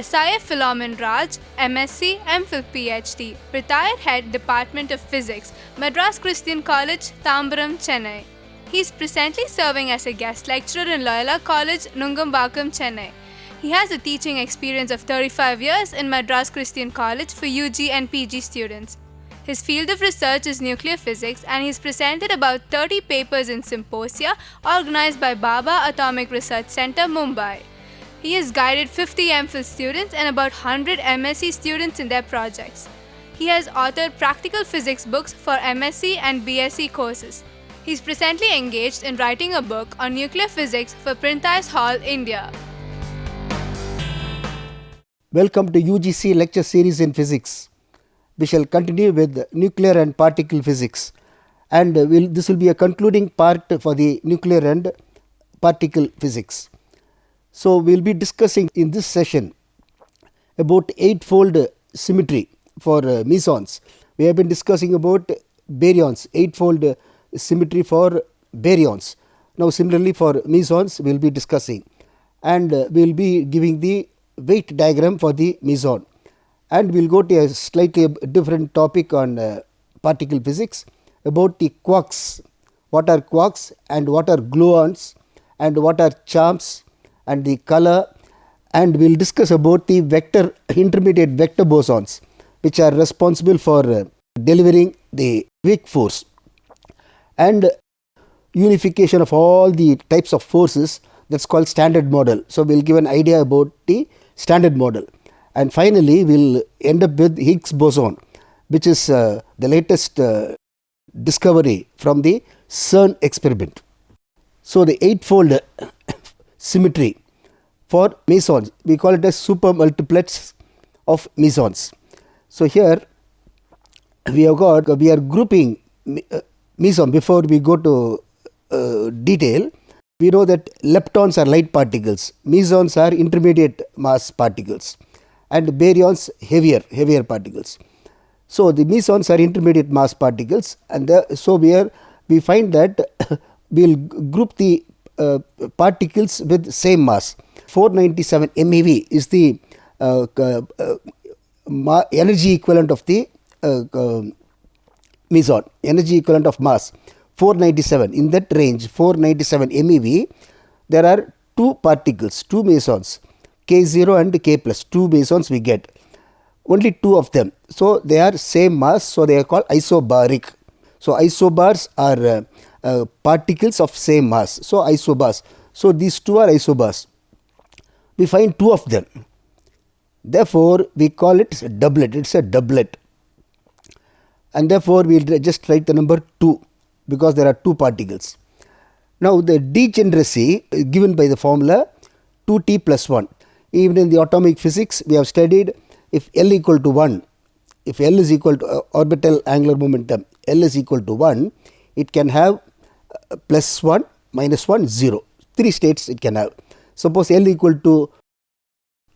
SIA Philomen Raj, MSc, MPhil PhD, retired head Department of Physics, Madras Christian College, Tambaram, Chennai. He is presently serving as a guest lecturer in Loyola College, Nungambakkam, Chennai. He has a teaching experience of 35 years in Madras Christian College for UG and PG students. His field of research is nuclear physics and he has presented about 30 papers in symposia organized by Baba Atomic Research Center, Mumbai. He has guided 50 MPhil students and about 100 MSc students in their projects. He has authored practical physics books for MSc and BSc courses. He is presently engaged in writing a book on nuclear physics for Printers Hall, India. Welcome to UGC lecture series in physics. We shall continue with nuclear and particle physics, and this will be a concluding part for the nuclear and particle physics. So we will be discussing in this session about eightfold symmetry for mesons. We have been discussing about baryons, eightfold symmetry for baryons. Now similarly for mesons we will be discussing, and we will be giving the weight diagram for the meson. And we will go to a slightly different topic on particle physics about the quarks. What are quarks and what are gluons and what are charms and the color, and we will discuss about the intermediate vector bosons, which are responsible for delivering the weak force, and unification of all the types of forces, that is called standard model. So we will give an idea about the standard model. And finally, we will end up with Higgs Boson, which is the latest discovery from the CERN experiment. So the eightfold symmetry for mesons, we call it as super multiplets of mesons. So here we are grouping meson. Before we go to detail, we know that leptons are light particles, mesons are intermediate mass particles, and baryons heavier particles. So the mesons are intermediate mass particles, and so we find that we will group the particles with same mass. 497 MeV is the energy equivalent of the meson, energy equivalent of mass. 497, in that range 497 MeV, there are two particles, two mesons, K0 and K plus, two mesons we get, only two of them. So they are same mass, so they are called isobaric. So isobars are particles of same mass, so isobars. So these two are isobars. We find two of them, therefore we call it a doublet. It's a doublet, and therefore we will just write the number 2 because there are two particles. Now the degeneracy is given by the formula 2t plus 1. Even in the atomic physics we have studied, if L equal to 1, if L is equal to orbital angular momentum, L is equal to 1, it can have plus 1, minus 1, 0. 3 states it can have. Suppose L equal to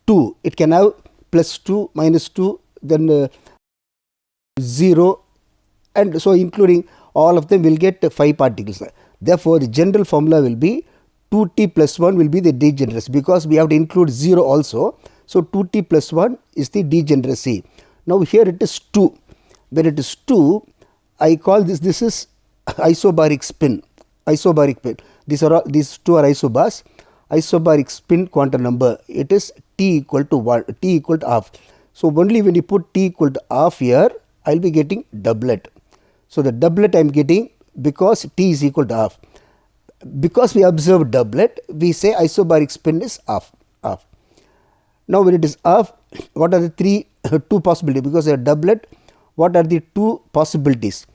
2, it can have plus 2, minus 2, then 0, and so including all of them will get 5 particles. Therefore the general formula will be 2t plus 1 will be the degeneracy, because we have to include 0 also. So 2t plus 1 is the degeneracy. Now here it is 2. When it is 2, I call this is isobaric spin. Isobaric spin. These two are isobars. Isobaric spin quantum number, it is t equal to 1, t equal to half. So only when you put t equal to half here, I will be getting doublet. So the doublet I am getting because t is equal to half. Because we observe doublet, we say isobaric spin is half. Now when it is half, what are the two possibilities? Because they are doublet, what are the two possibilities?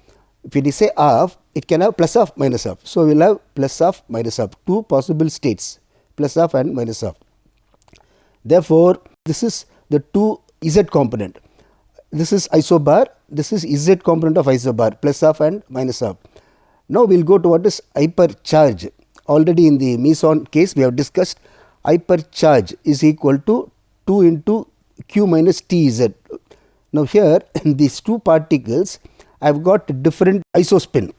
If we say half, it can have plus half, minus half. So we will have plus half, minus half, two possible states, plus half and minus half. Therefore this is the 2 Z component. This is isobar, this is Z component of isobar, plus half and minus half. Now we will go to what is hypercharge. Already in the meson case we have discussed hypercharge is equal to 2 into q minus tz. Now here these two particles have got different isospin,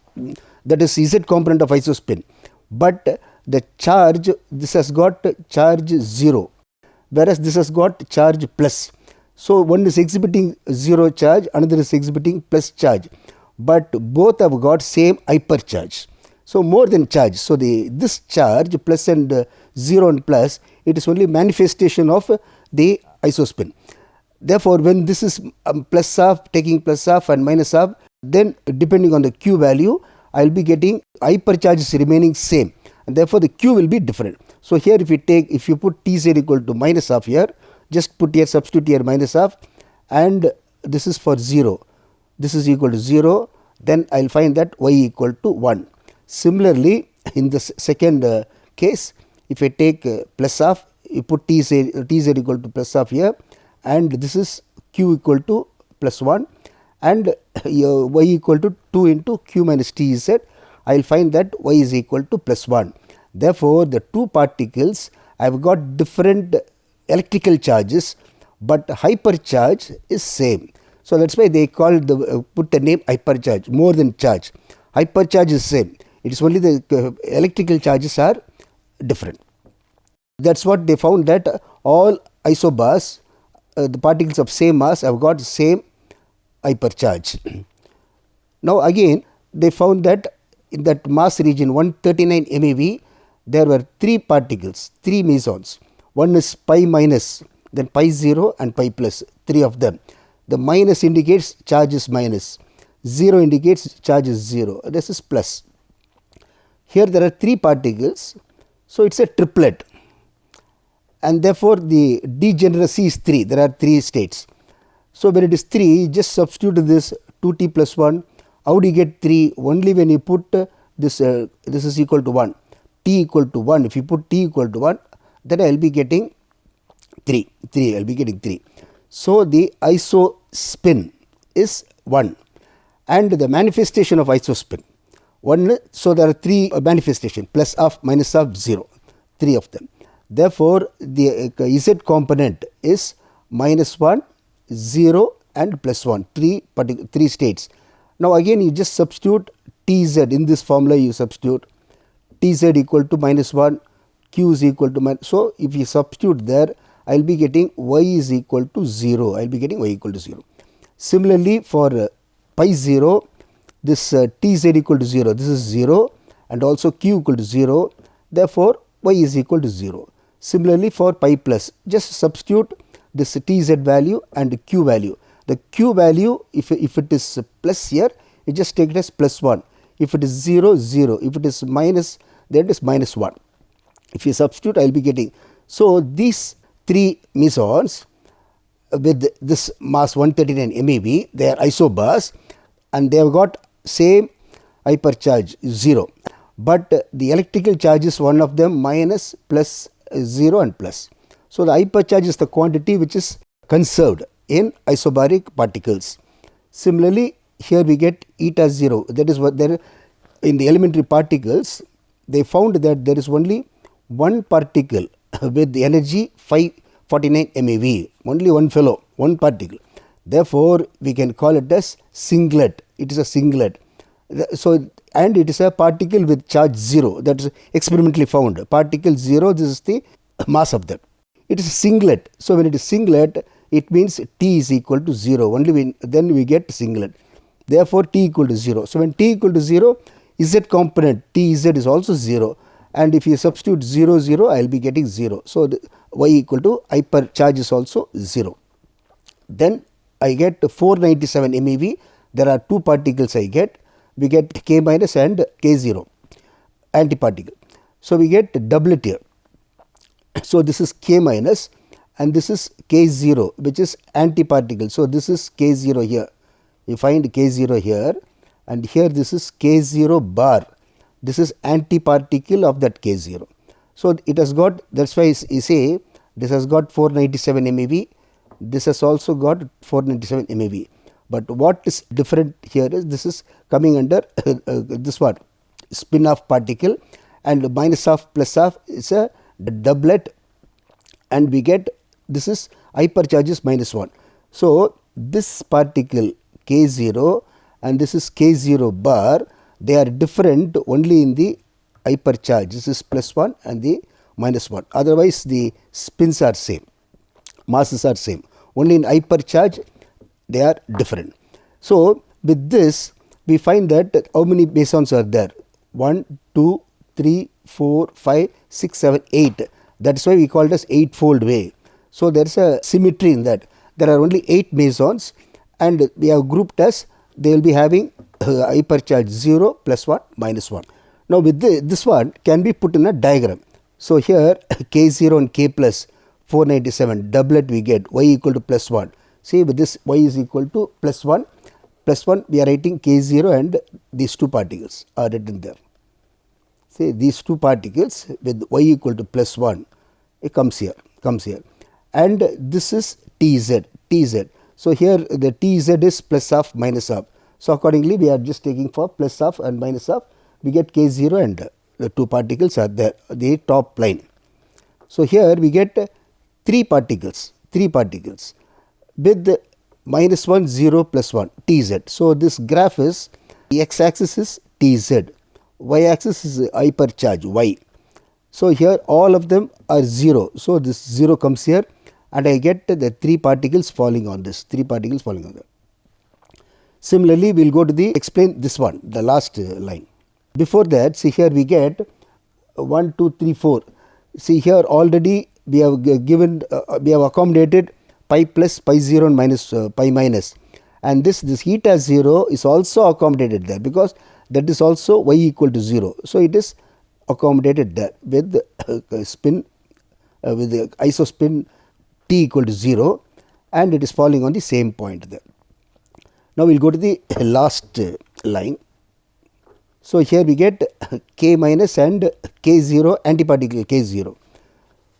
that is Z component of isospin, but the charge, this has got charge 0. whereas this has got charge plus. So one is exhibiting 0 charge, another is exhibiting plus charge, but both have got same hypercharge. So more than charge. So this charge plus and 0 and plus, it is only manifestation of the isospin. Therefore, when this is plus half, taking plus half and minus half, then depending on the Q value, I will be getting hypercharges remaining same, and therefore the Q will be different. So here if you put Tz equal to minus half here, just put here, substitute here minus half, and this is for 0. This is equal to 0, then I will find that y equal to 1. Similarly, in the second case, if I take plus half, you put Tz equal to plus half here, and this is Q equal to plus 1, and y equal to 2 into Q minus Tz, I will find that y is equal to plus 1. Therefore, the two particles have got different electrical charges, but hypercharge is same. So that's why they called put the name hypercharge, more than charge. Hypercharge is same. It is only the electrical charges are different. That's what they found, that all isobars, the particles of same mass, have got same hypercharge. Now again, they found that in that mass region 139 MeV, there were 3 particles, 3 mesons. One is pi minus, then pi 0 and pi plus, 3 of them. The minus indicates charge is minus, 0 indicates charge is 0, this is plus. Here there are 3 particles, so it is a triplet, and therefore the degeneracy is 3, there are 3 states. So when it is 3, just substitute this 2t plus 1, how do you get 3? Only when you put this is equal to 1, t equal to 1, if you put t equal to 1, then I will be getting 3, I will be getting 3. So the isospin is 1, and the manifestation of isospin 1. So there are 3 manifestations, plus half, minus half, 0, 3 of them. Therefore the Z component is minus 1, 0 and plus 1, 3 states. Now again you just substitute Tz in this formula, you substitute Tz equal to minus 1, Q is equal to minus. So if you substitute there, I will be getting y is equal to 0. I will be getting y equal to 0. Similarly, for pi 0, this Tz equal to 0, this is 0, and also Q equal to 0. Therefore, y is equal to 0. Similarly, for pi plus, just substitute this Tz value and Q value. The Q value, if it is plus here, you just take it as plus 1. If it is 0, 0. If it is minus, then it is minus 1. If you substitute, I will be getting. So these 3 mesons with this mass 139 MeV, they are isobars, and they have got same hypercharge 0. But the electrical charge is one of them minus, plus, 0 and plus. So the hypercharge is the quantity which is conserved in isobaric particles. Similarly, here we get eta 0. That is what there in the elementary particles, they found that there is only one particle with the energy 549 MeV, only one fellow, one particle. Therefore, we can call it as singlet. It is a singlet. So, and it is a particle with charge 0, that is experimentally found. Particle 0, this is the mass of that. It is a singlet. So when it is singlet, it means T is equal to 0. Only then we get singlet. Therefore, T equal to 0. So when T equal to 0, Z component Tz is also 0. And if you substitute 0, 0, I will be getting 0. So y equal to hypercharge is also 0. Then I get 497 MeV. There are 2 particles I get. We get K minus and K0 antiparticle. So we get doublet here. So this is K minus and this is K0, which is antiparticle. So this is K0 here. You find K0 here, and here this is K0 bar. This is antiparticle of that K0. So it has got, that's why you say this has got 497 MeV. This has also got 497 MeV. But what is different here is this is coming under this one, spin off particle, and minus half plus half is a doublet, and we get this is hypercharge is minus 1. So this particle K0 and this is K0 bar, they are different only in the hypercharge. This is plus 1 and the minus 1. Otherwise the spins are same. masses are same. Only in hypercharge they are different. So with this we find that how many bosons are there? 1, 2, 3, 4, 5, 6, 7, 8. That's why we call it as eightfold way. So there is a symmetry in that. There are only 8 mesons and we have grouped as they will be having hypercharge 0, plus 1, minus 1. Now with this one can be put in a diagram. So here K0 and K plus 497 doublet we get y equal to plus 1. See, with this y is equal to plus 1 we are writing K0 and these two particles are written there. See, these two particles with y equal to plus 1 it comes here and this is Tz. So here the Tz is plus half minus half. So accordingly we are just taking for plus half and minus half, we get K0 and the two particles are there, the top line. So here we get 3 particles with minus 1, 0, plus 1 Tz. So this graph is x axis is Tz, y axis is hypercharge y. So here all of them are 0. So this 0 comes here and I get the 3 particles falling on this, Similarly, we will go to the explain this one, the last line. Before that, see here we get 1, 2, 3, 4. See here already we have given, we have accommodated pi plus, pi 0 and minus, pi minus. And this eta 0 is also accommodated there because that is also y equal to 0. So it is accommodated there with spin, with the isospin t equal to 0 and it is falling on the same point there. Now we will go to the last line. So here we get K minus and K0 antiparticle K0.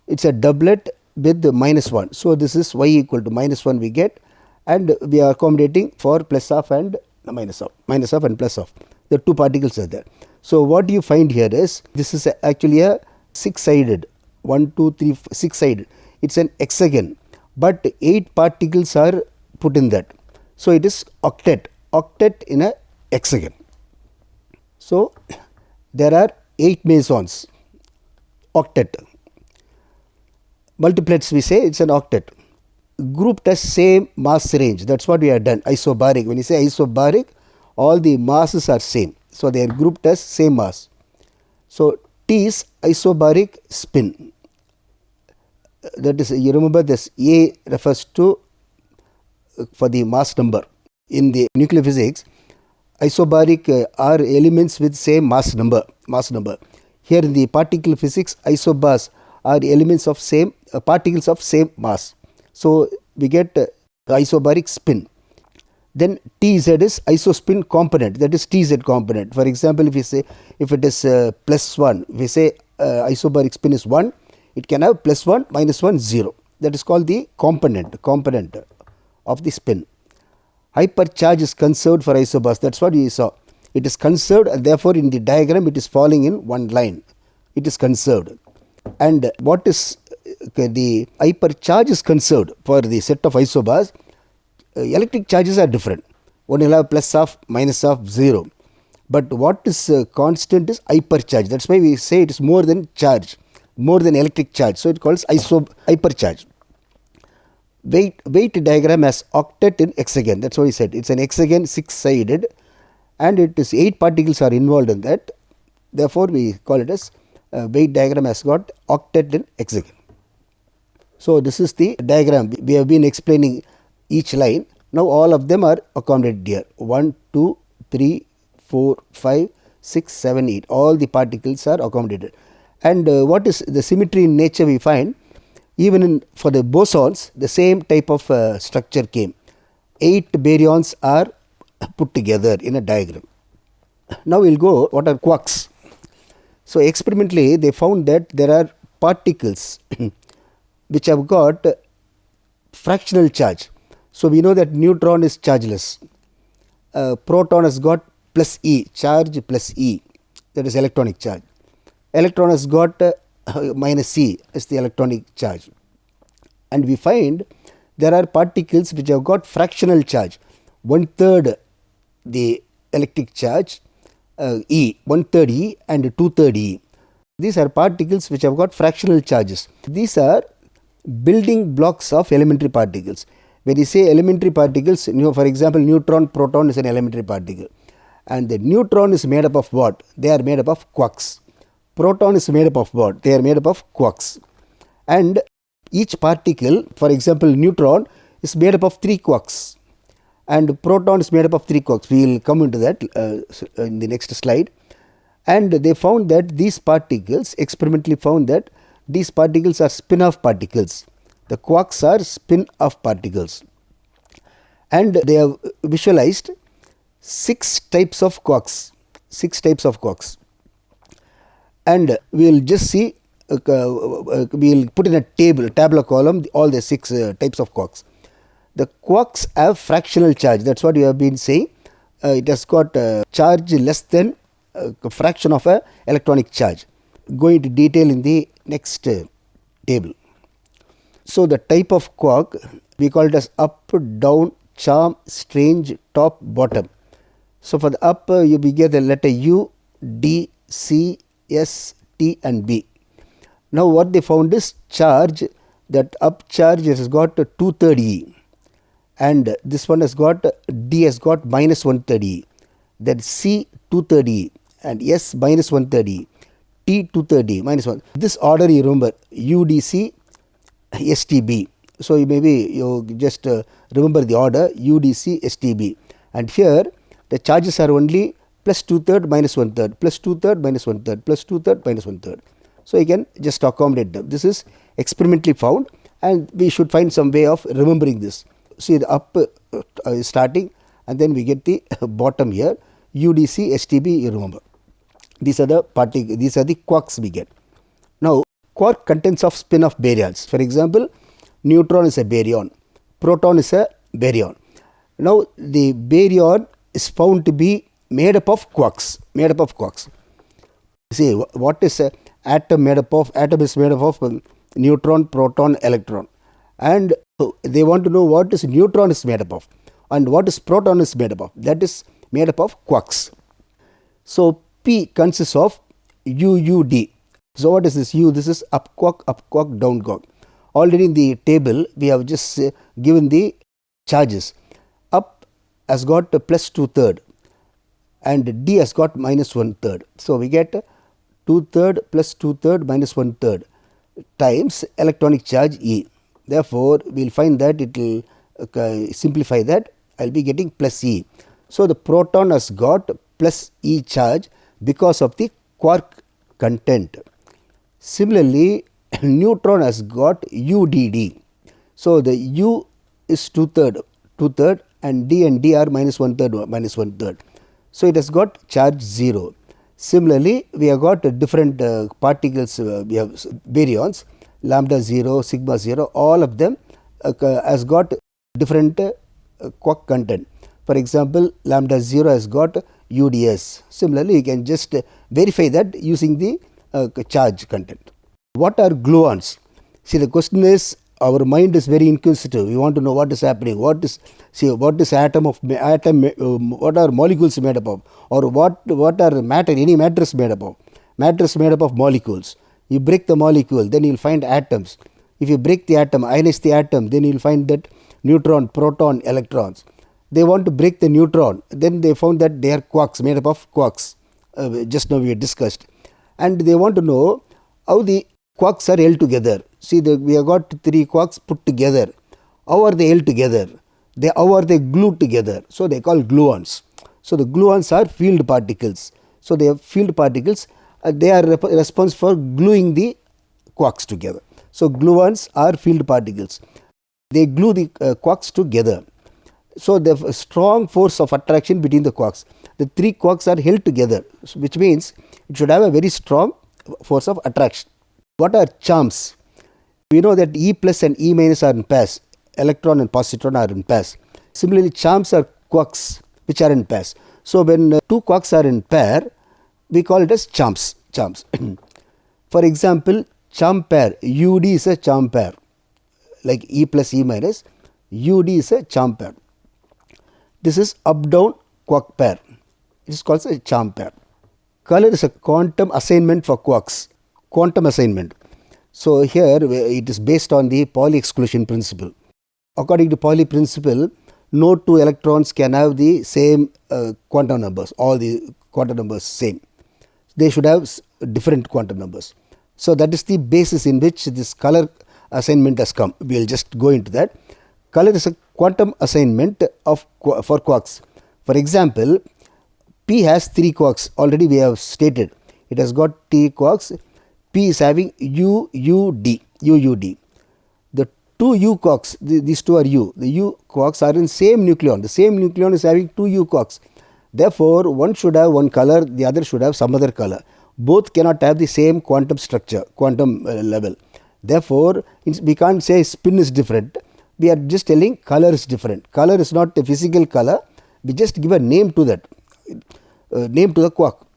It's a doublet with minus 1. So this is y equal to minus 1 we get and we are accommodating for plus half and minus half and plus half. The two particles are there. So what you find here is this is actually a 6-sided 1, 2, 3, 6-sided. It's an hexagon but 8 particles are put in that. So it is octet in a hexagon. So there are 8 mesons, octet. Multiplets we say it's an octet. Grouped as same mass range, that's what we have done. Isobaric, when you say isobaric, all the masses are same. So they are grouped as same mass. So T is isobaric spin. That is, you remember this A refers to for the mass number. In the nuclear physics, isobaric are elements with same mass number. Here in the particle physics, isobars are elements of same particles of same mass. So we get isobaric spin. Then Tz is isospin component, that is Tz component. For example, if we say if it is plus 1, we say isobaric spin is 1, it can have plus 1, minus 1, 0. That is called the component of the spin. Hypercharge is conserved for isobars, that's what we saw. It is conserved and therefore in the diagram it is falling in one line. It is conserved. And what is the hypercharge is conserved for the set of isobars. Electric charges are different. One will have plus half, minus half, 0. But what is constant is hypercharge. That's why we say it is more than charge, more than electric charge. So it calls hypercharge. Weight diagram as octet in hexagon. That's what we said. It's an hexagon 6-sided and it is 8 particles are involved in that. Therefore, we call it as weight diagram has got octet in hexagon. So this is the diagram. We have been explaining each line. Now all of them are accommodated here. 1, 2, 3, 4, 5, 6, 7, 8. All the particles are accommodated. And what is the symmetry in nature we find? Even for the bosons, the same type of structure came. 8 baryons are put together in a diagram. Now we will go what are quarks. So experimentally they found that there are particles which have got fractional charge. So we know that neutron is chargeless. Proton has got plus E, charge plus E, that is electronic charge. Electron has got minus E, is the electronic charge. And we find there are particles which have got fractional charge, 1/3 the electric charge E, 1/3 E and 2/3 E. These are particles which have got fractional charges. These are building blocks of elementary particles. When you say elementary particles, for example, neutron, proton is an elementary particle. And the neutron is made up of what? They are made up of quarks. Proton is made up of what? They are made up of quarks. And each particle, for example, neutron is made up of 3 quarks. And proton is made up of 3 quarks. We will come into that in the next slide. And they found that these particles, experimentally found that these particles are spin-off particles. The quarks are spin-off particles. And they have visualized 6 types of quarks. 6 types of quarks. And we will just see, we will put in a tabular column, all the 6 types of quarks. The quarks have fractional charge. That's what we have been saying. It has got a charge less than a fraction of an electronic charge. Go into detail in the next table. So the type of quark, we call it as up, down, charm, strange, top, bottom. So for the up, we get the letter U, D, C, S, T and B. Now what they found is charge, that up charge has got 2/3 E. And this one has got, D has got minus 1/3 E. Then C 2/3 E. And S minus 1/3 E. T 2/3 E minus 1. This order you remember, UDC, STB. So you just remember the order UDC, STB. And here the charges are only plus 2/3 minus 1/3, plus 2/3 minus 1/3, plus 2/3 minus 1/3. So you can just accommodate them. This is experimentally found and we should find some way of remembering this. See the up is starting and then we get the bottom here, UDC, STB you remember. These are the quarks we get. Now quark contains of spin-off baryons. For example, neutron is a baryon, proton is a baryon. Now the baryon is found to be made up of quarks. See what is a atom made up of? Atom is made up of neutron, proton, electron. And they want to know what is neutron is made up of and what is proton is made up of. That is made up of quarks. So P consists of UUD. So what is this U? This is up quark, down quark. Already in the table we have just given the charges. Up has got plus 2/3 and D has got minus 1/3. So we get 2/3 plus 2/3 minus 1/3 times electronic charge E. Therefore, we will find that it will simplify that. I will be getting plus E. So the proton has got plus E charge because of the quark content. Similarly, neutron has got UDD. So the U is 2/3 and D are minus 1/3. So it has got charge 0. Similarly, we have got different particles, we have baryons, lambda 0, sigma 0, all of them has got different quark content. For example, lambda 0 has got UDS. Similarly, you can just verify that using the charge content. What are gluons? See, the question is, our mind is very inquisitive. We want to know what is happening. What is what are molecules made up of, or what are matter? Any matter is made up of. Matter is made up of molecules. You break the molecule, then you will find atoms. If you break the atom, ionize the atom, then you will find that neutron, proton, electrons. They want to break the neutron, then they found that they are quarks, made up of quarks. Just now we had discussed. And they want to know how the quarks are held together. See, we have got 3 quarks put together. How are they held together? How are they glued together? So they call gluons. So the gluons are field particles. So they have field particles. They are responsible for gluing the quarks together. So gluons are field particles. They glue the quarks together. So they have a strong force of attraction between the quarks. The 3 quarks are held together, which means it should have a very strong force of attraction. What are charms? We know that E plus and E minus are in pairs. Electron and positron are in pairs. Similarly, charms are quarks which are in pairs. So when 2 quarks are in pair, we call it as charms. For example, charm pair, UD is a charm pair. Like E plus E minus, UD is a charm pair. This is up-down quark pair. It is called a charm pair. Color is a quantum assignment for quarks. Quantum assignment. So here it is based on the Pauli exclusion principle. According to Pauli principle, no two electrons can have the same quantum numbers, all the quantum numbers same. They should have different quantum numbers. So that is the basis in which this color assignment has come. We will just go into that. Color is a quantum assignment for quarks. For example, P has 3 quarks. Already we have stated. It has got 3 quarks. P is having UUD. The 2 U quarks, these two are U. The U quarks are in same nucleon. The same nucleon is having 2 U quarks. Therefore, one should have one color, the other should have some other color. Both cannot have the same quantum structure, quantum level. Therefore, we can't say spin is different. We are just telling color is different. Color is not a physical color. We just give a name to that, name to the quark.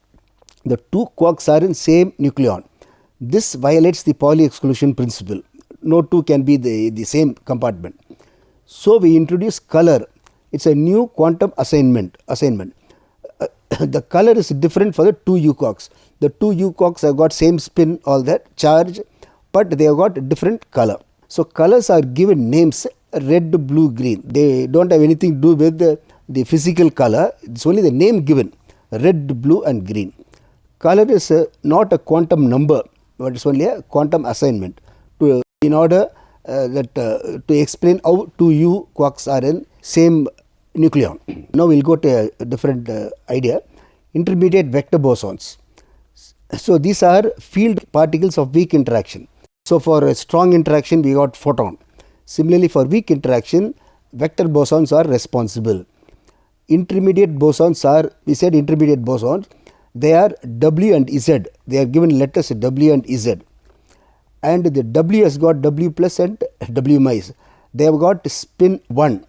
The 2 quarks are in same nucleon. This violates the Pauli exclusion principle. No two can be the same compartment. So we introduce color. It's a new quantum assignment. The color is different for the 2 U quarks. The 2 U quarks have got same spin, all that, charge, but they have got different color. So colors are given names red, blue, green. They don't have anything to do with the physical color. It's only the name given, red, blue and green. Color is not a quantum number, but it's only a quantum assignment in order to explain how 2 U quarks are in same nucleon. Now we will go to a different idea, intermediate vector bosons. So these are field particles of weak interaction. So for a strong interaction we got photon. Similarly for weak interaction, vector bosons are responsible. Intermediate bosons are, we said intermediate bosons, they are W and Z. They are given letters W and Z. And the W has got W plus and W minus. They have got spin 1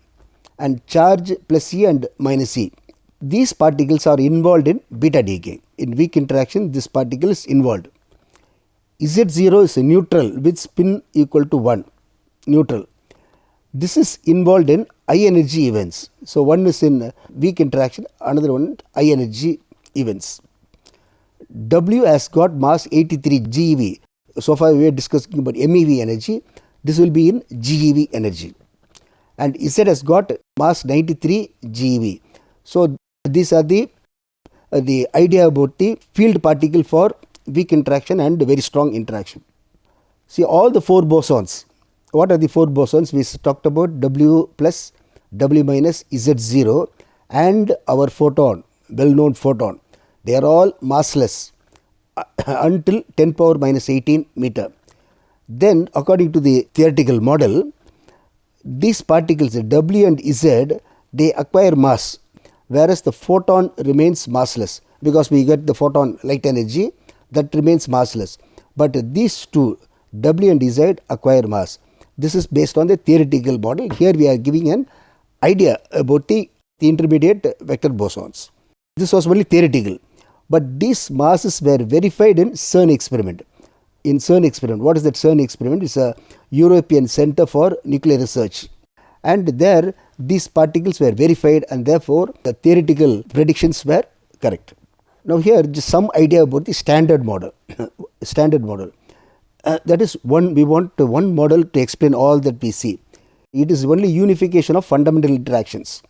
and charge plus E and minus E. These particles are involved in beta decay. In weak interaction, this particle is involved. Z0 is neutral with spin equal to 1, neutral. This is involved in high energy events. So one is in weak interaction, another one high energy events. W has got mass 83 GeV. So far we are discussing about MEV energy. This will be in GeV energy. And Z has got mass 93 GeV. So these are the idea about the field particle for weak interaction and very strong interaction. See all the 4 bosons. What are the 4 bosons? We talked about W plus, W minus, Z0 and our photon, well known photon. They are all massless until 10 power minus 18 meter. Then according to the theoretical model, these particles W and Z, they acquire mass, whereas the photon remains massless, because we get the photon light energy that remains massless. But these two, W and Z, acquire mass. This is based on the theoretical model. Here we are giving an idea about the intermediate vector bosons. This was only theoretical. But these masses were verified in CERN experiment. In CERN experiment, what is that CERN experiment? It's a European Center for Nuclear Research. And there these particles were verified and therefore the theoretical predictions were correct. Now here just some idea about the standard model. Standard model. That is we want one model to explain all that we see. It is only unification of fundamental interactions.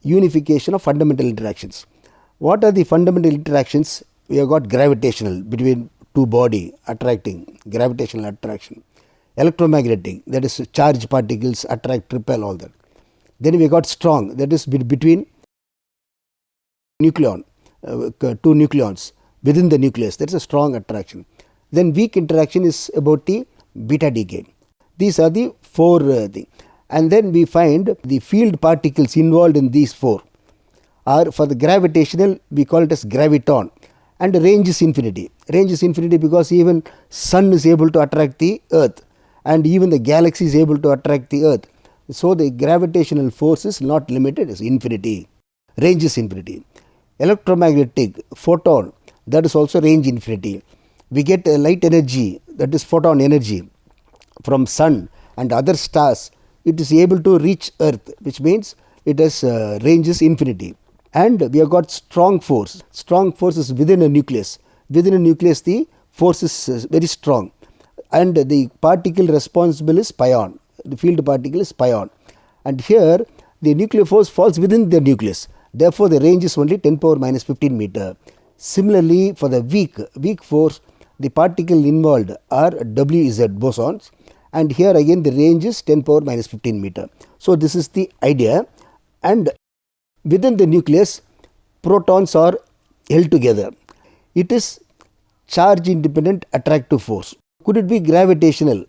Unification of fundamental interactions. What are the fundamental interactions? We have got gravitational, between two body attracting, gravitational attraction. Electromagnetic, that is charged particles attract, repel, all that. Then we got strong, that is between nucleon, 2 nucleons within the nucleus, that is a strong attraction. Then weak interaction is about the beta decay. These are the 4 things. And then we find the field particles involved in these 4 are, for the gravitational we call it as graviton, and range is infinity. Range is infinity because even sun is able to attract the earth and even the galaxy is able to attract the earth. So the gravitational force is not limited, it's infinity. Range is infinity. Electromagnetic, photon, that is also range infinity. We get light energy, that is photon energy, from sun and other stars. It is able to reach earth, which means it has range is infinity. And we have got strong force. Strong force is within a nucleus. Within a nucleus the force is very strong. and the particle responsible is pion. The field particle is pion. And here the nuclear force falls within the nucleus. Therefore, the range is only 10 power minus 15 meter. Similarly, for the weak force, the particle involved are WZ bosons, and here again the range is 10 power minus 15 meter. So, this is the idea, and within the nucleus, protons are held together. It is charge independent attractive force. Could it be gravitational?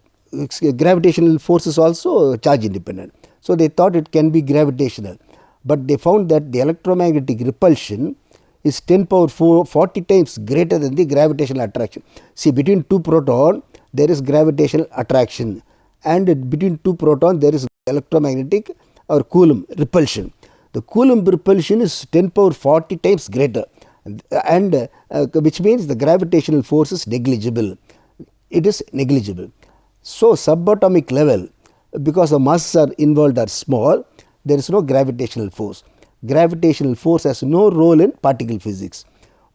Gravitational force is also charge independent. So, they thought it can be gravitational, but they found that the electromagnetic repulsion is 10 power 40 times greater than the gravitational attraction. See, between two protons there is gravitational attraction, and between two protons there is electromagnetic or Coulomb repulsion. The Coulomb repulsion is 10 power 40 times greater, and which means the gravitational force is negligible. It is negligible. So, subatomic level, because the masses are involved are small, there is no gravitational force. Gravitational force has no role in particle physics.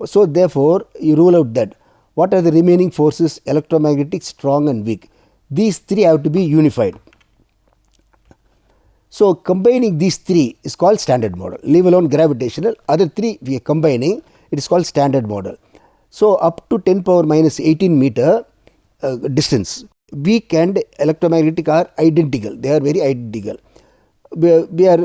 So, therefore, you rule out that. What are the remaining forces? Electromagnetic, strong and weak. These three have to be unified. So, combining these three is called standard model. Leave alone gravitational, other three we are combining, it is called standard model. So, up to 10 power minus 18 meter distance, weak and electromagnetic are identical. They are very identical. We are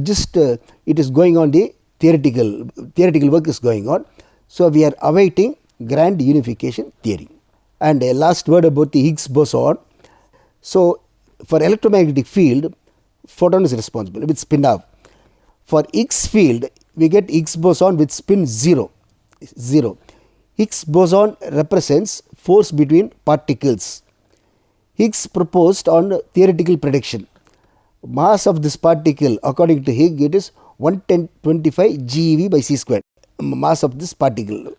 just it is going on, the theoretical work is going on. So, we are awaiting grand unification theory. And a last word about the Higgs boson. So, for electromagnetic field, photon is responsible with spin half. For Higgs field, we get Higgs boson with spin 0. Higgs boson represents force between particles. Higgs proposed on theoretical prediction. Mass of this particle, according to Higgs, it is 11025 GeV by c squared. Mass of this particle,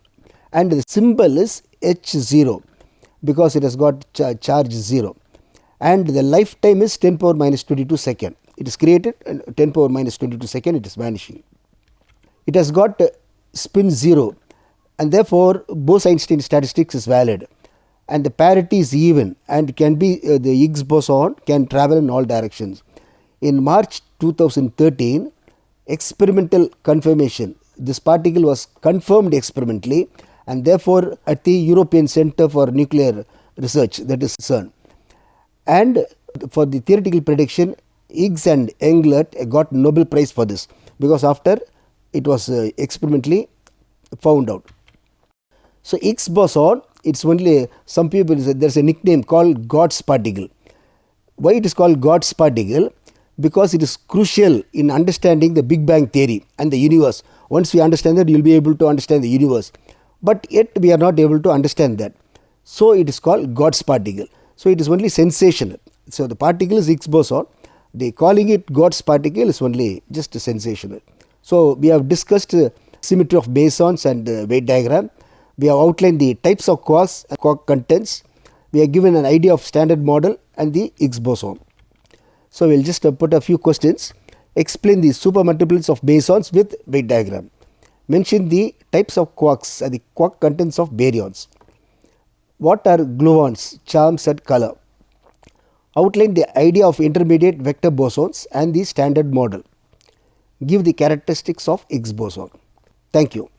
and the symbol is H0 because it has got charge 0, and the lifetime is 10 power minus 22 second. It is created, and 10 power minus 22 second it is vanishing. It has got spin 0, and therefore Bose-Einstein statistics is valid, and the parity is even, and can be the Higgs boson can travel in all directions. In March 2013, experimental confirmation, this particle was confirmed experimentally, and therefore at the European Center for Nuclear Research, that is CERN. And for the theoretical prediction, Higgs and Englert got Nobel Prize for this, because after it was experimentally found out. So, Higgs boson, it's only, some people say there is a nickname called God's particle. Why it is called God's particle? Because it is crucial in understanding the Big Bang theory and the universe. Once we understand that, you will be able to understand the universe. But yet we are not able to understand that. So, it is called God's particle. So, it is only sensational. So, the particle is Higgs boson. They calling it God's particle is only just sensational. So, we have discussed symmetry of bosons and weight diagram. We have outlined the types of quarks and quark contents. We have given an idea of standard model and the Higgs boson. So, we will just put a few questions. Explain the supermultiples of bosons with weight diagram. Mention the types of quarks and the quark contents of baryons. What are gluons, charms and color? Outline the idea of intermediate vector bosons and the standard model. Give the characteristics of Higgs boson. Thank you.